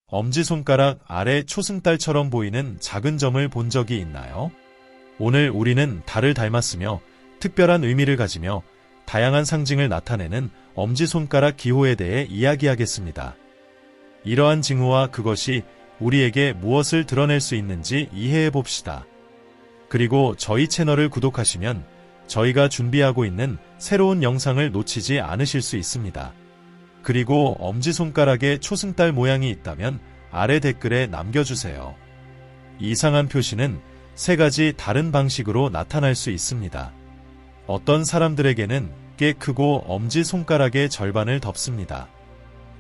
엄지손가락 아래 초승달처럼 보이는 작은 점을 본 적이 있나요? 오늘 우리는 달을 닮았으며 특별한 의미를 가지며 다양한 상징을 나타내는 엄지손가락 기호에 대해 이야기하겠습니다. 이러한 징후와 그것이 우리에게 무엇을 드러낼 수 있는지 이해해 봅시다. 그리고 저희 채널을 구독하시면 저희가 준비하고 있는 새로운 영상을 놓치지 않으실 수 있습니다. 그리고 엄지손가락에 초승달 모양이 있다면 아래 댓글에 남겨주세요. 이상한 표시는 세 가지 다른 방식으로 나타날 수 있습니다. 어떤 사람들에게는 꽤 크고 엄지손가락의 절반을 덮습니다.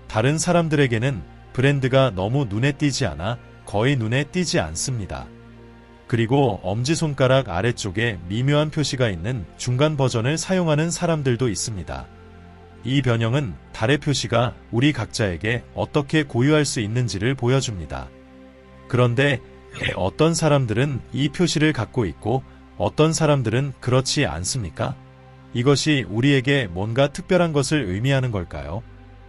다른 사람들에게는 브랜드가 너무 눈에 띄지 않아 거의 눈에 띄지 않습니다. 그리고 엄지손가락 아래쪽에 미묘한 표시가 있는 중간 버전을 사용하는 사람들도 있습니다. 이 변형은 달의 표시가 우리 각자에게 어떻게 고유할 수 있는지를 보여줍니다. 그런데 어떤 사람들은 이 표시를 갖고 있고 어떤 사람들은 그렇지 않습니까? 이것이 우리에게 뭔가 특별한 것을 의미하는 걸까요?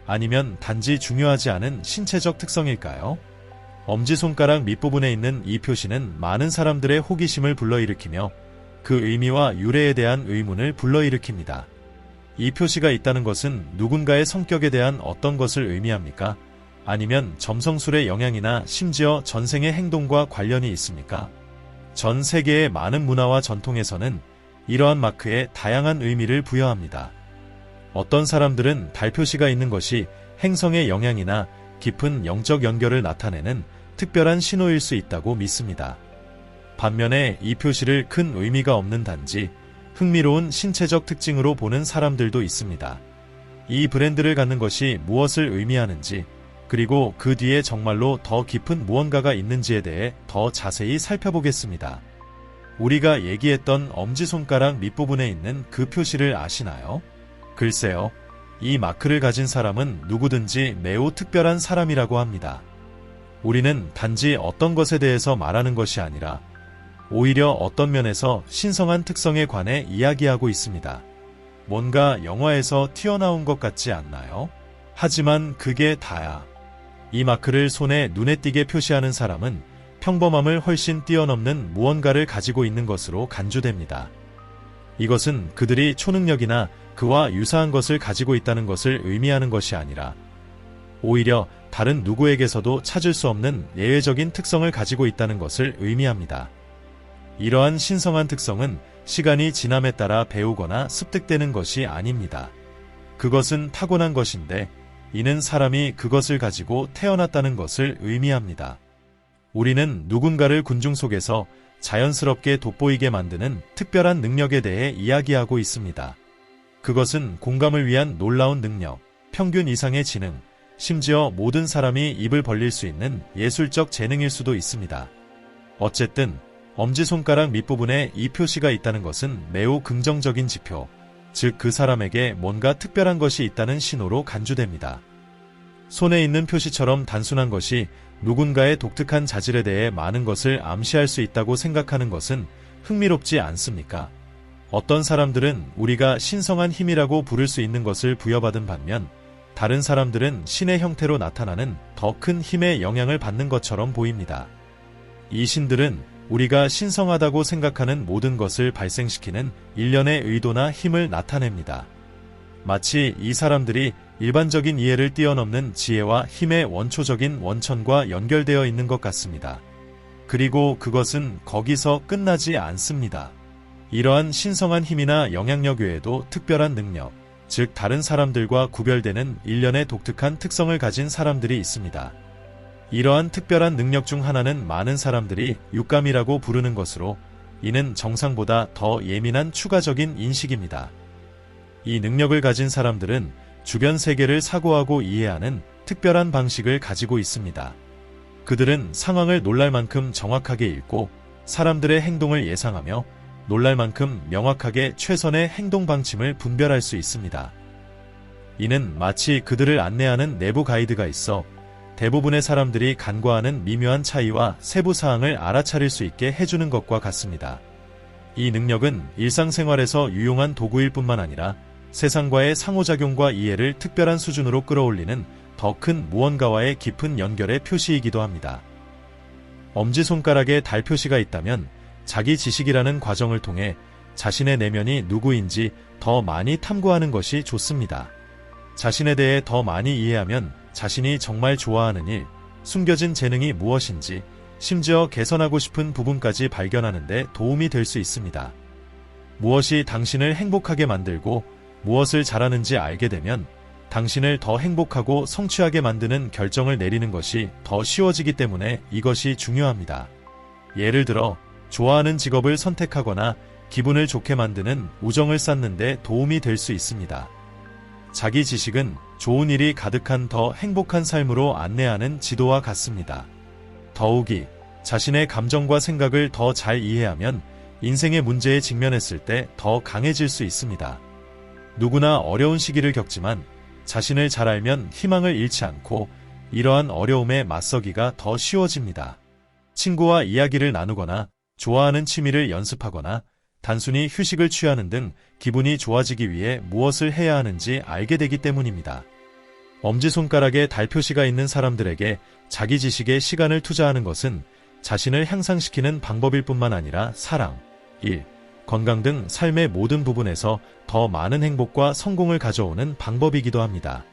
아니면 단지 중요하지 않은 신체적 특성일까요? 엄지손가락 밑부분에 있는 이 표시는 많은 사람들의 호기심을 불러일으키며 그 의미와 유래에 대한 의문을 불러일으킵니다. 이 표시가 있다는 것은 누군가의 성격에 대한 어떤 것을 의미합니까? 아니면 점성술의 영향이나 심지어 전생의 행동과 관련이 있습니까? 전 세계의 많은 문화와 전통에서는 이러한 마크에 다양한 의미를 부여합니다. 어떤 사람들은 달 표시가 있는 것이 행성의 영향이나 깊은 영적 연결을 나타내는 특별한 신호일 수 있다고 믿습니다. 반면에 이 표시를 큰 의미가 없는 단지 흥미로운 신체적 특징으로 보는 사람들도 있습니다. 이 브랜드를 갖는 것이 무엇을 의미하는지, 그리고 그 뒤에 정말로 더 깊은 무언가가 있는지에 대해 더 자세히 살펴보겠습니다. 우리가 얘기했던 엄지손가락 밑부분에 있는 그 표시를 아시나요? 글쎄요, 이 마크를 가진 사람은 누구든지 매우 특별한 사람이라고 합니다. 우리는 단지 어떤 것에 대해서 말하는 것이 아니라 오히려 어떤 면에서 신성한 특성에 관해 이야기하고 있습니다. 뭔가 영화에서 튀어나온 것 같지 않나요? 하지만 그게 다야. 이 마크를 손에 눈에 띄게 표시하는 사람은 평범함을 훨씬 뛰어넘는 무언가를 가지고 있는 것으로 간주됩니다. 이것은 그들이 초능력이나 그와 유사한 것을 가지고 있다는 것을 의미하는 것이 아니라 오히려 다른 누구에게서도 찾을 수 없는 예외적인 특성을 가지고 있다는 것을 의미합니다. 이러한 신성한 특성은 시간이 지남에 따라 배우거나 습득되는 것이 아닙니다. 그것은 타고난 것인데 이는 사람이 그것을 가지고 태어났다는 것을 의미합니다. 우리는 누군가를 군중 속에서 자연스럽게 돋보이게 만드는 특별한 능력에 대해 이야기하고 있습니다. 그것은 공감을 위한 놀라운 능력, 평균 이상의 지능, 심지어 모든 사람이 입을 벌릴 수 있는 예술적 재능일 수도 있습니다. 어쨌든 엄지손가락 밑부분에 이 표시가 있다는 것은 매우 긍정적인 지표, 즉 그 사람에게 뭔가 특별한 것이 있다는 신호로 간주됩니다. 손에 있는 표시처럼 단순한 것이 누군가의 독특한 자질에 대해 많은 것을 암시할 수 있다고 생각하는 것은 흥미롭지 않습니까? 어떤 사람들은 우리가 신성한 힘이라고 부를 수 있는 것을 부여받은 반면 다른 사람들은 신의 형태로 나타나는 더 큰 힘의 영향을 받는 것처럼 보입니다. 이 신들은 우리가 신성하다고 생각하는 모든 것을 발생시키는 일련의 의도나 힘을 나타냅니다. 마치 이 사람들이 일반적인 이해를 뛰어넘는 지혜와 힘의 원초적인 원천과 연결되어 있는 것 같습니다. 그리고 그것은 거기서 끝나지 않습니다. 이러한 신성한 힘이나 영향력 외에도 특별한 능력, 즉 다른 사람들과 구별되는 일련의 독특한 특성을 가진 사람들이 있습니다. 이러한 특별한 능력 중 하나는 많은 사람들이 육감이라고 부르는 것으로 이는 정상보다 더 예민한 추가적인 인식입니다. 이 능력을 가진 사람들은 주변 세계를 사고하고 이해하는 특별한 방식을 가지고 있습니다. 그들은 상황을 놀랄 만큼 정확하게 읽고 사람들의 행동을 예상하며 놀랄 만큼 명확하게 최선의 행동 방침을 분별할 수 있습니다. 이는 마치 그들을 안내하는 내부 가이드가 있어 대부분의 사람들이 간과하는 미묘한 차이와 세부 사항을 알아차릴 수 있게 해주는 것과 같습니다. 이 능력은 일상생활에서 유용한 도구일 뿐만 아니라 세상과의 상호작용과 이해를 특별한 수준으로 끌어올리는 더 큰 무언가와의 깊은 연결의 표시이기도 합니다. 엄지손가락에 달 표시가 있다면 자기 지식이라는 과정을 통해 자신의 내면이 누구인지 더 많이 탐구하는 것이 좋습니다. 자신에 대해 더 많이 이해하면 자신이 정말 좋아하는 일, 숨겨진 재능이 무엇인지, 심지어 개선하고 싶은 부분까지 발견하는 데 도움이 될 수 있습니다. 무엇이 당신을 행복하게 만들고 무엇을 잘하는지 알게 되면 당신을 더 행복하고 성취하게 만드는 결정을 내리는 것이 더 쉬워지기 때문에 이것이 중요합니다. 예를 들어 좋아하는 직업을 선택하거나 기분을 좋게 만드는 우정을 쌓는 데 도움이 될 수 있습니다. 자기 지식은 좋은 일이 가득한 더 행복한 삶으로 안내하는 지도와 같습니다. 더욱이 자신의 감정과 생각을 더 잘 이해하면 인생의 문제에 직면했을 때 더 강해질 수 있습니다. 누구나 어려운 시기를 겪지만 자신을 잘 알면 희망을 잃지 않고 이러한 어려움에 맞서기가 더 쉬워집니다. 친구와 이야기를 나누거나 좋아하는 취미를 연습하거나 단순히 휴식을 취하는 등 기분이 좋아지기 위해 무엇을 해야 하는지 알게 되기 때문입니다. 엄지손가락에 달 표시가 있는 사람들에게 자기 지식에 시간을 투자하는 것은 자신을 향상시키는 방법일 뿐만 아니라 사랑, 일, 건강 등 삶의 모든 부분에서 더 많은 행복과 성공을 가져오는 방법이기도 합니다.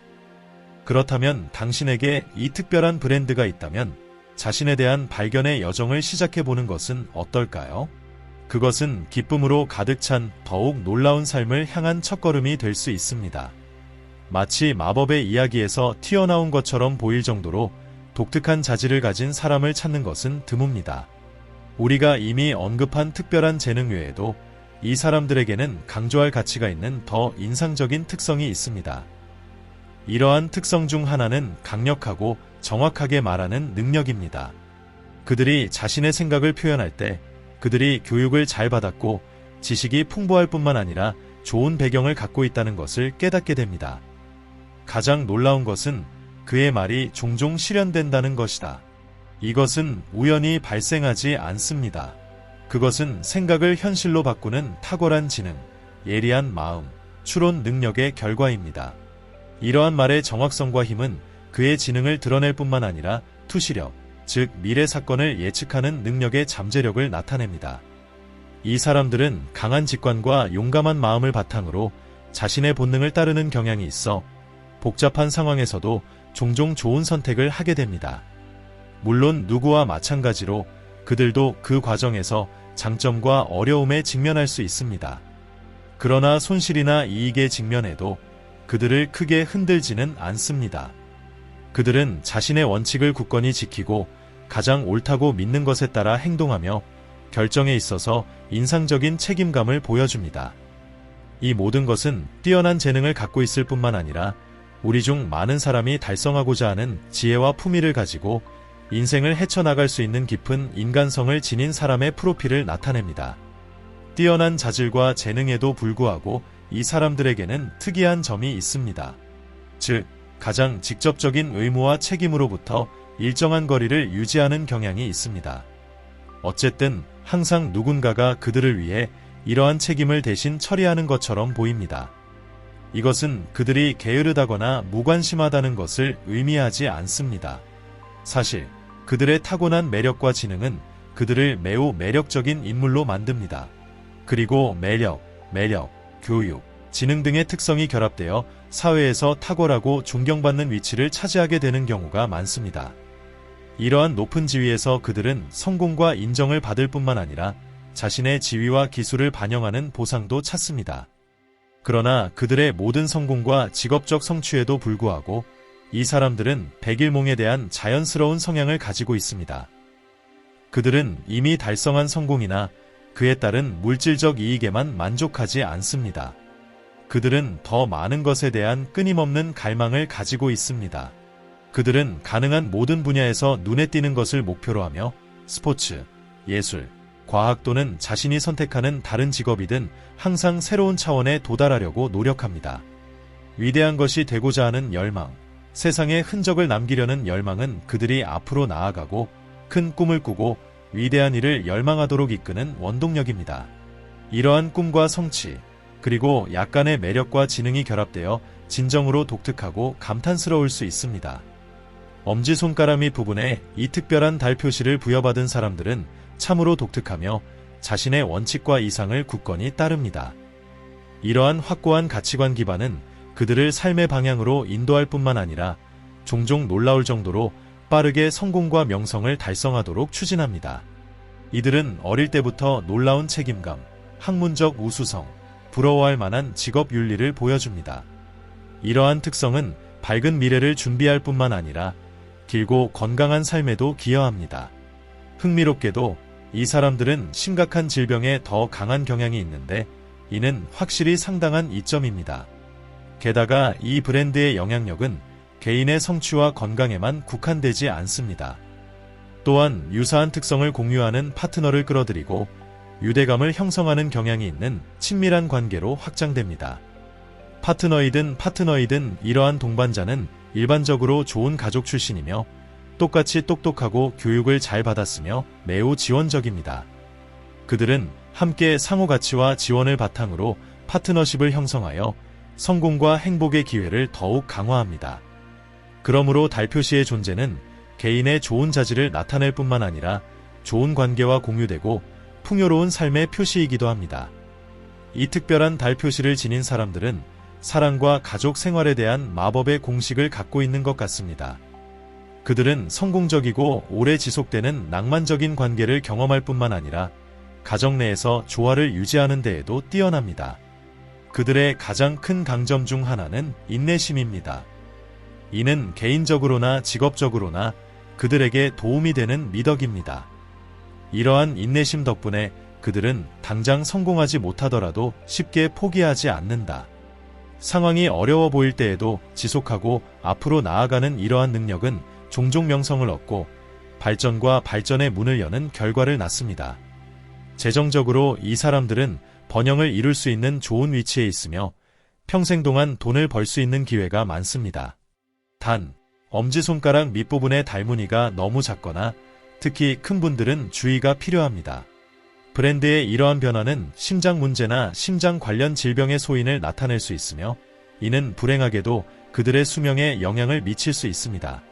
그렇다면 당신에게 이 특별한 브랜드가 있다면 자신에 대한 발견의 여정을 시작해보는 것은 어떨까요? 그것은 기쁨으로 가득 찬 더욱 놀라운 삶을 향한 첫걸음이 될 수 있습니다. 마치 마법의 이야기에서 튀어나온 것처럼 보일 정도로 독특한 자질을 가진 사람을 찾는 것은 드뭅니다. 우리가 이미 언급한 특별한 재능 외에도 이 사람들에게는 강조할 가치가 있는 더 인상적인 특성이 있습니다. 이러한 특성 중 하나는 강력하고 정확하게 말하는 능력입니다. 그들이 자신의 생각을 표현할 때 그들이 교육을 잘 받았고 지식이 풍부할 뿐만 아니라 좋은 배경을 갖고 있다는 것을 깨닫게 됩니다. 가장 놀라운 것은 그의 말이 종종 실현된다는 것이다. 이것은 우연히 발생하지 않습니다. 그것은 생각을 현실로 바꾸는 탁월한 지능, 예리한 마음, 추론 능력의 결과입니다. 이러한 말의 정확성과 힘은 그의 지능을 드러낼 뿐만 아니라 투시력, 즉 미래 사건을 예측하는 능력의 잠재력을 나타냅니다. 이 사람들은 강한 직관과 용감한 마음을 바탕으로 자신의 본능을 따르는 경향이 있어 복잡한 상황에서도 종종 좋은 선택을 하게 됩니다. 물론 누구와 마찬가지로 그들도 그 과정에서 장점과 어려움에 직면할 수 있습니다. 그러나 손실이나 이익에 직면해도 그들을 크게 흔들지는 않습니다. 그들은 자신의 원칙을 굳건히 지키고 가장 옳다고 믿는 것에 따라 행동하며 결정에 있어서 인상적인 책임감을 보여줍니다. 이 모든 것은 뛰어난 재능을 갖고 있을 뿐만 아니라 우리 중 많은 사람이 달성하고자 하는 지혜와 품위를 가지고 인생을 헤쳐나갈 수 있는 깊은 인간성을 지닌 사람의 프로필을 나타냅니다. 뛰어난 자질과 재능에도 불구하고 이 사람들에게는 특이한 점이 있습니다. 즉, 가장 직접적인 의무와 책임으로부터 일정한 거리를 유지하는 경향이 있습니다. 어쨌든 항상 누군가가 그들을 위해 이러한 책임을 대신 처리하는 것처럼 보입니다. 이것은 그들이 게으르다거나 무관심하다는 것을 의미하지 않습니다. 사실 그들의 타고난 매력과 지능은 그들을 매우 매력적인 인물로 만듭니다. 그리고 매력, 교육, 지능 등의 특성이 결합되어 사회에서 탁월하고 존경받는 위치를 차지하게 되는 경우가 많습니다. 이러한 높은 지위에서 그들은 성공과 인정을 받을 뿐만 아니라 자신의 지위와 기술을 반영하는 보상도 찾습니다. 그러나 그들의 모든 성공과 직업적 성취에도 불구하고 이 사람들은 백일몽에 대한 자연스러운 성향을 가지고 있습니다. 그들은 이미 달성한 성공이나 그에 따른 물질적 이익에만 만족하지 않습니다. 그들은 더 많은 것에 대한 끊임없는 갈망을 가지고 있습니다. 그들은 가능한 모든 분야에서 눈에 띄는 것을 목표로 하며 스포츠, 예술, 과학 또는 자신이 선택하는 다른 직업이든 항상 새로운 차원에 도달하려고 노력합니다. 위대한 것이 되고자 하는 열망, 세상에 흔적을 남기려는 열망은 그들이 앞으로 나아가고 큰 꿈을 꾸고 위대한 일을 열망하도록 이끄는 원동력입니다. 이러한 꿈과 성취, 그리고 약간의 매력과 지능이 결합되어 진정으로 독특하고 감탄스러울 수 있습니다. 엄지손가락이 부분에 이 특별한 달 표시를 부여받은 사람들은 참으로 독특하며 자신의 원칙과 이상을 굳건히 따릅니다. 이러한 확고한 가치관 기반은 그들을 삶의 방향으로 인도할 뿐만 아니라 종종 놀라울 정도로 빠르게 성공과 명성을 달성하도록 추진합니다. 이들은 어릴 때부터 놀라운 책임감, 학문적 우수성, 부러워할 만한 직업 윤리를 보여줍니다. 이러한 특성은 밝은 미래를 준비할 뿐만 아니라 길고 건강한 삶에도 기여합니다. 흥미롭게도 이 사람들은 심각한 질병에 더 강한 경향이 있는데 이는 확실히 상당한 이점입니다. 게다가 이 브랜드의 영향력은 개인의 성취와 건강에만 국한되지 않습니다. 또한 유사한 특성을 공유하는 파트너를 끌어들이고 유대감을 형성하는 경향이 있는 친밀한 관계로 확장됩니다. 파트너이든 이러한 동반자는 일반적으로 좋은 가족 출신이며 똑같이 똑똑하고 교육을 잘 받았으며 매우 지원적입니다. 그들은 함께 상호 가치와 지원을 바탕으로 파트너십을 형성하여 성공과 행복의 기회를 더욱 강화합니다. 그러므로 달 표시의 존재는 개인의 좋은 자질을 나타낼 뿐만 아니라 좋은 관계와 공유되고 풍요로운 삶의 표시이기도 합니다. 이 특별한 달 표시를 지닌 사람들은 사랑과 가족 생활에 대한 마법의 공식을 갖고 있는 것 같습니다. 그들은 성공적이고 오래 지속되는 낭만적인 관계를 경험할 뿐만 아니라 가정 내에서 조화를 유지하는 데에도 뛰어납니다. 그들의 가장 큰 강점 중 하나는 인내심입니다. 이는 개인적으로나 직업적으로나 그들에게 도움이 되는 미덕입니다. 이러한 인내심 덕분에 그들은 당장 성공하지 못하더라도 쉽게 포기하지 않는다. 상황이 어려워 보일 때에도 지속하고 앞으로 나아가는 이러한 능력은 종종 명성을 얻고 발전과 발전의 문을 여는 결과를 낳습니다. 재정적으로 이 사람들은 번영을 이룰 수 있는 좋은 위치에 있으며 평생 동안 돈을 벌 수 있는 기회가 많습니다. 단, 엄지손가락 밑부분의 달무늬가 너무 작거나 특히 큰 분들은 주의가 필요합니다. 브랜드의 이러한 변화는 심장 문제나 심장 관련 질병의 소인을 나타낼 수 있으며 이는 불행하게도 그들의 수명에 영향을 미칠 수 있습니다.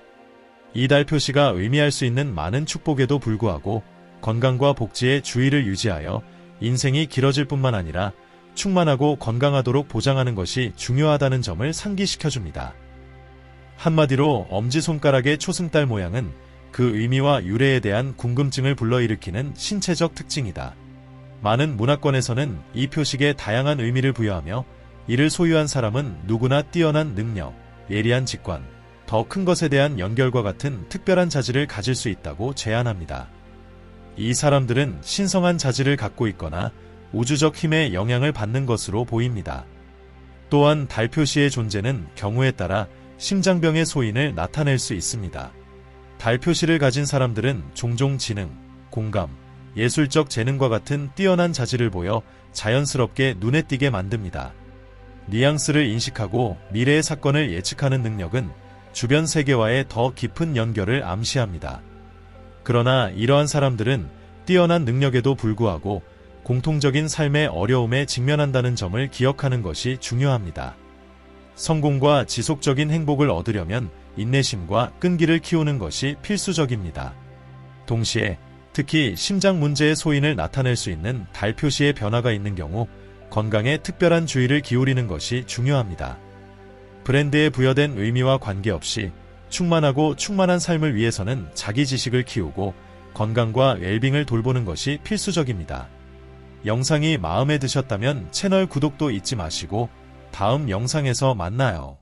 이 달 표시가 의미할 수 있는 많은 축복에도 불구하고 건강과 복지에 주의를 유지하여 인생이 길어질 뿐만 아니라 충만하고 건강하도록 보장하는 것이 중요하다는 점을 상기시켜줍니다. 한마디로 엄지손가락의 초승달 모양은 그 의미와 유래에 대한 궁금증을 불러일으키는 신체적 특징이다. 많은 문화권에서는 이 표식에 다양한 의미를 부여하며 이를 소유한 사람은 누구나 뛰어난 능력, 예리한 직관, 더 큰 것에 대한 연결과 같은 특별한 자질을 가질 수 있다고 제안합니다. 이 사람들은 신성한 자질을 갖고 있거나 우주적 힘의 영향을 받는 것으로 보입니다. 또한 달 표시의 존재는 경우에 따라 심장병의 소인을 나타낼 수 있습니다. 달 표시를 가진 사람들은 종종 지능, 공감, 예술적 재능과 같은 뛰어난 자질을 보여 자연스럽게 눈에 띄게 만듭니다. 뉘앙스를 인식하고 미래의 사건을 예측하는 능력은 주변 세계와의 더 깊은 연결을 암시합니다. 그러나 이러한 사람들은 뛰어난 능력에도 불구하고 공통적인 삶의 어려움에 직면한다는 점을 기억하는 것이 중요합니다. 성공과 지속적인 행복을 얻으려면 인내심과 끈기를 키우는 것이 필수적입니다. 동시에 특히 심장 문제의 소인을 나타낼 수 있는 달 표시의 변화가 있는 경우 건강에 특별한 주의를 기울이는 것이 중요합니다. 브랜드에 부여된 의미와 관계없이 충만하고 충만한 삶을 위해서는 자기 지식을 키우고 건강과 웰빙을 돌보는 것이 필수적입니다. 영상이 마음에 드셨다면 채널 구독도 잊지 마시고 다음 영상에서 만나요.